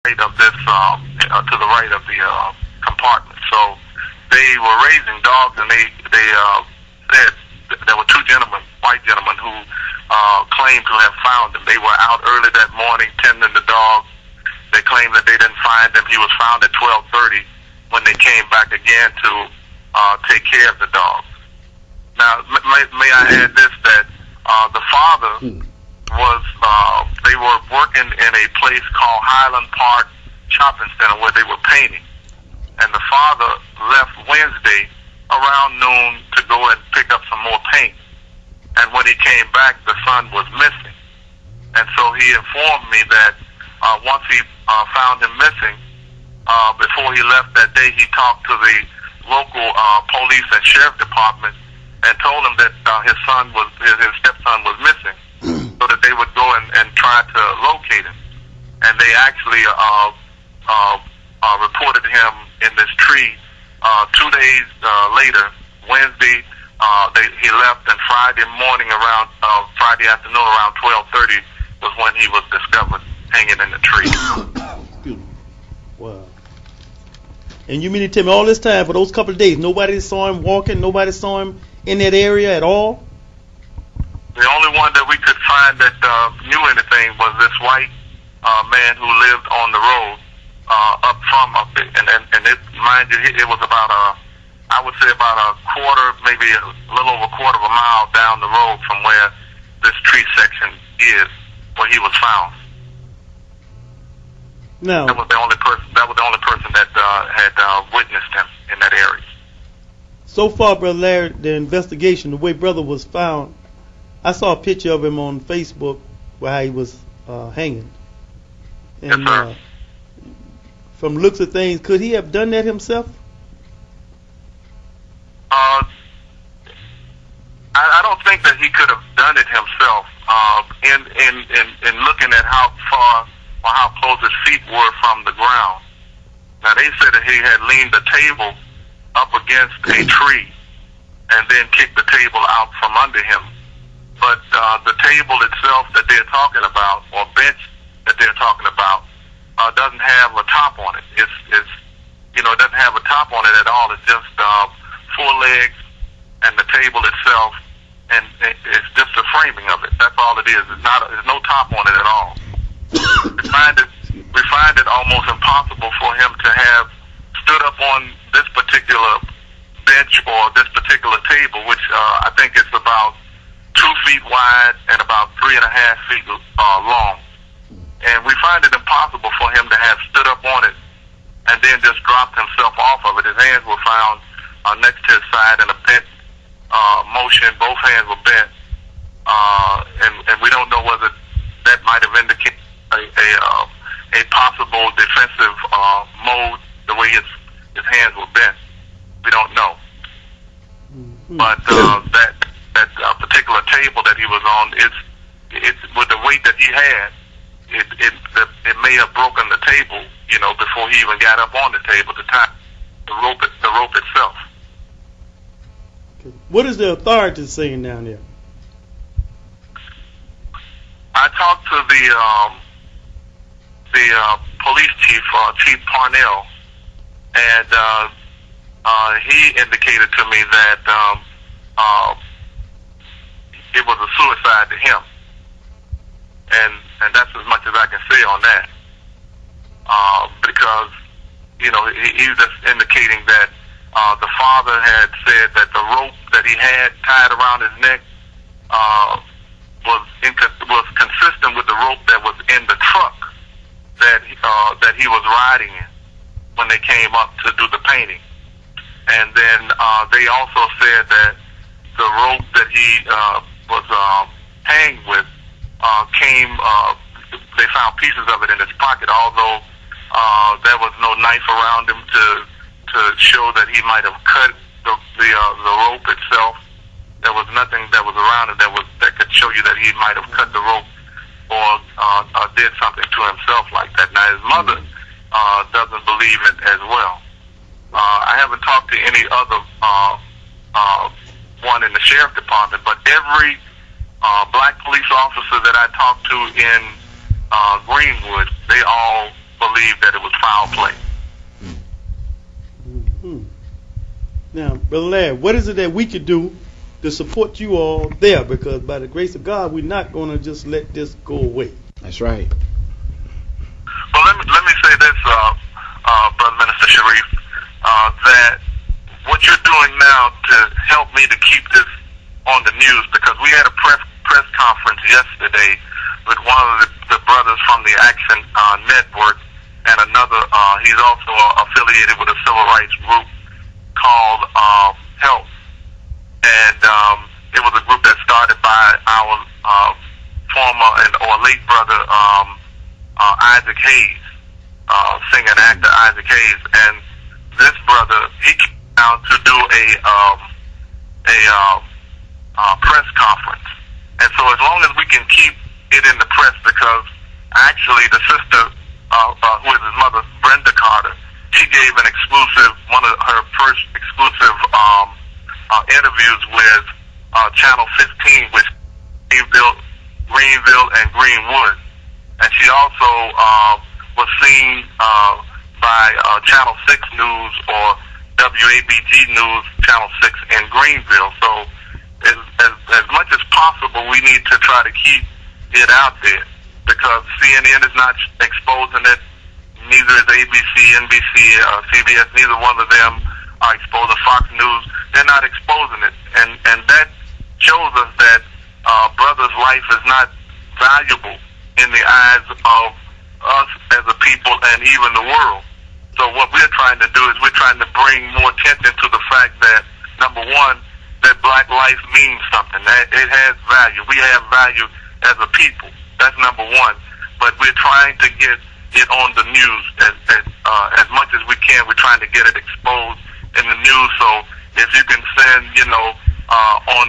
right of this, to the right of the compartment. So they were raising dogs, and they said there were two gentlemen, white gentlemen, who claimed to have found him. They were out early that morning tending the dogs. They claimed that they didn't find him. He was found at 12:30 when they came back again to take care of the dogs. Now, may I add this, that the father was, they were working in a place called Highland Park Shopping Center where they were painting. And the father left Wednesday around noon to go and pick up some more paint. And when he came back, the son was missing. And so he informed me that once he found him missing, before he left that day, he talked to the local police and sheriff department and told him that his stepson was missing, so that they would go and try to locate him. And they actually reported him in this tree 2 days later. Wednesday, he left, and Friday morning around Friday afternoon around 12:30 was when he was discovered hanging in the tree. Wow. And you mean to tell me all this time, for those couple of days, nobody saw him walking, nobody saw him in that area at all? The only one that we could find that knew anything was this white man who lived on the road up there. And it, mind you, it was about I would say about a quarter, maybe a little over a quarter of a mile down the road from where this tree section is, where he was found. No. That was the only person. That was the only person that had witnessed him in that area. So far, Brother Larry, the investigation, the way Brother was found, I saw a picture of him on Facebook where he was hanging. And yes, sir. From the looks of things, could he have done that himself? I don't think that he could have done it himself. In looking at how far or how close his feet were from the ground. Now they said that he had leaned the table up against a tree and then kicked the table out from under him. But the table itself that they're talking about, or bench that they're talking about, doesn't have a top on it. It doesn't have a top on it at all. It's just 4 legs and the table itself, and it's just the framing of it. That's all it is. There's no top on it at all. We find it almost impossible for him to have stood up on this particular bench or this particular table, which I think is about 2 feet wide and about 3.5 feet long. And we find it impossible for him to have stood up on it and then just dropped himself off of it. His hands were found next to his side in a bent motion. Both hands were bent. And we don't know whether that might have indicated a possible defensive mode, the way his hands were bent. We don't know. But that particular table that he was on, it's with the weight that he had, it may have broken the table, before he even got up on the table to tie the rope itself. What is the authorities saying down there? I talked to the police chief, Chief Parnell, and he indicated to me that it was a suicide to him, and that's as much as I can say on that, because he's just indicating that the father had said that the rope that he had tied around his neck was consistent with the rope that was in the truck that he was riding in when they came up to do the painting. And then they also said that the rope that he was hanged with they found pieces of it in his pocket, although there was no knife around him to show that he might have cut the rope itself. There was nothing that was around him that could show you that he might have cut the rope or did something to himself like that. Now his mother doesn't believe it as well. I haven't talked to any other one in the sheriff department, but every black police officer that I talked to in Greenwood, they all believe that it was foul play. Mm-hmm. Now, Brother Larry, what is it that we could do to support you all there? Because by the grace of God, we're not going to just let this go away. That's right. Well, let me say this, Brother Minister Sharif, that what you're doing now to help me to keep this on the news, because we had a press conference yesterday with one of the brothers from the Action Network and another, he's also affiliated with a civil rights group called Help. And it was a group that started by our former or late brother Isaac Hayes, singer and actor Isaac Hayes. And this brother, he came down to do a press conference. And so as long as we can keep it in the press, because actually the sister, who is his mother, Brenda Carter, she gave an exclusive, one of her first exclusive interviews with Channel 15, which Greenville and Greenwood. And she also was seen by Channel 6 News or WABG News, Channel 6 in Greenville. So as much as possible, we need to try to keep it out there, because CNN is not exposing it, neither is ABC, NBC, CBS, neither one of them are exposing Fox News. They're not exposing it. And that shows us that brother's life is not valuable in the eyes of us as a people and even the world. So what we're trying to do is we're trying to bring more attention to the fact that, number one, that black life means something, that it has value. We have value as a people. That's number one. But we're trying to get it on the news as much as we can. We're trying to get it exposed in the news. So if you can send, on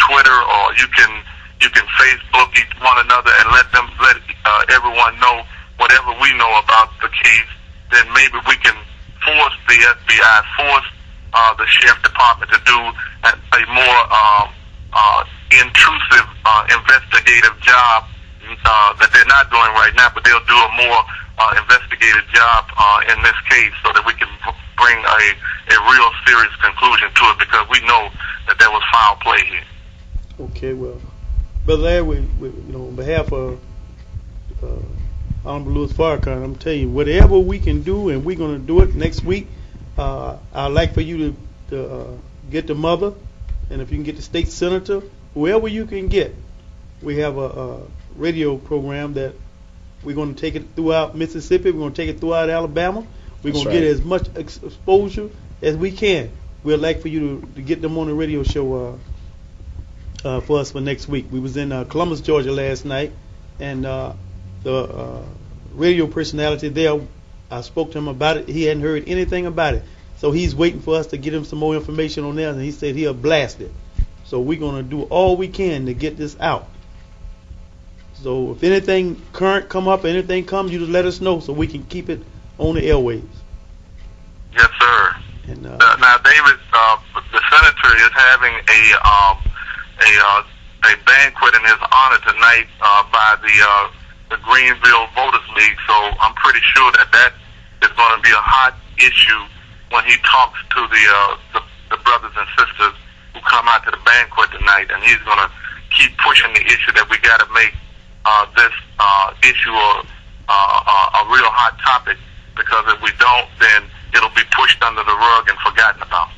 Twitter, or you can Facebook one another and let everyone know whatever we know about the case, then maybe we can force the FBI, force the sheriff department to do a more intrusive investigative job that they're not doing right now, but they'll do a more investigative job in this case, so that we can bring a real serious conclusion to it, because we know that there was foul play here. Okay, well, Brother Larry, on behalf of Honorable Louis Farrakhan, I'm telling you, whatever we can do, and we're going to do it next week. I'd like for you to get the mother, and if you can get the state senator, whoever you can get. We have a radio program that we're going to take it throughout Mississippi. We're going to take it throughout Alabama. We're going to get as much exposure as we can. We'd like for you to get them on the radio show for us for next week. We was in Columbus, Georgia last night, and the radio personality there, I spoke to him about it. He hadn't heard anything about it. So he's waiting for us to get him some more information on there, and he said he'll blast it. So we're going to do all we can to get this out. So if anything current come up, anything comes, you just let us know so we can keep it on the airwaves. Yes, sir. And, now, David, the senator is having a banquet in his honor tonight by the Greenville Voters League. So I'm pretty sure that is going to be a hot issue when he talks to the brothers and sisters who come out to the banquet tonight, and he's going to keep pushing the issue that we got to make this issue a real hot topic, because if we don't, then it'll be pushed under the rug and forgotten about.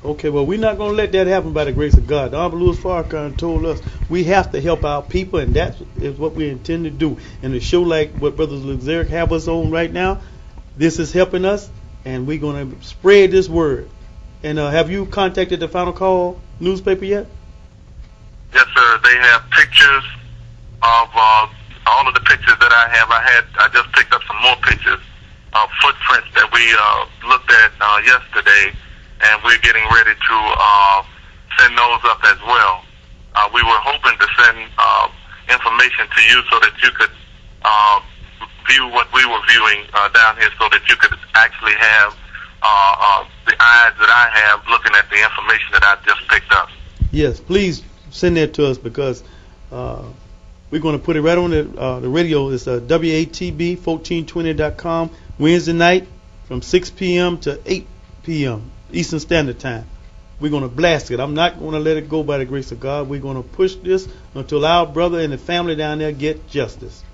Okay, well, we're not going to let that happen by the grace of God. Honorable Louis Farrakhan told us we have to help our people, and that is what we intend to do. And a show like what Brothers Luxeric have us on right now, this is helping us, and we're going to spread this word. And have you contacted the Final Call newspaper yet? Yes, sir. They have pictures of all of the pictures that I have. I just picked up some more pictures of footprints that we looked at yesterday, and we're getting ready to send those up as well. We were hoping to send information to you so that you could view what we were viewing down here, so that you could actually have the eyes that I have looking at the information that I just picked up. Yes, please send that to us, because We're going to put it right on the radio. It's WATB1420.com Wednesday night from 6 p.m. to 8 p.m. Eastern Standard Time. We're going to blast it. I'm not going to let it go by the grace of God. We're going to push this until our brother and the family down there get justice.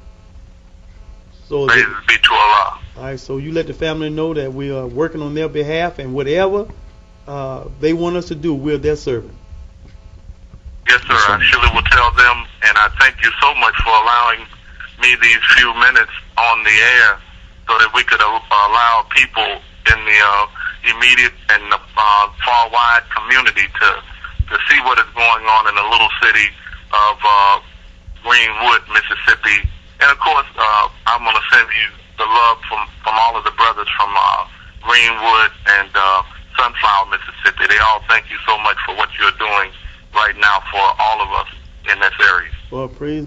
So Praise be to Allah. all right, so you let the family know that we are working on their behalf, and whatever they want us to do, we're their servant. Yes, sir. I surely will tell them, and I thank you so much for allowing me these few minutes on the air so that we could allow people in the immediate and far wide community to see what is going on in the little city of Greenwood, Mississippi. And of course, I'm going to send you the love from all of the brothers from Greenwood and Sunflower, Mississippi. They all thank you so much for what you're doing right now for all of us in this area. Well, praise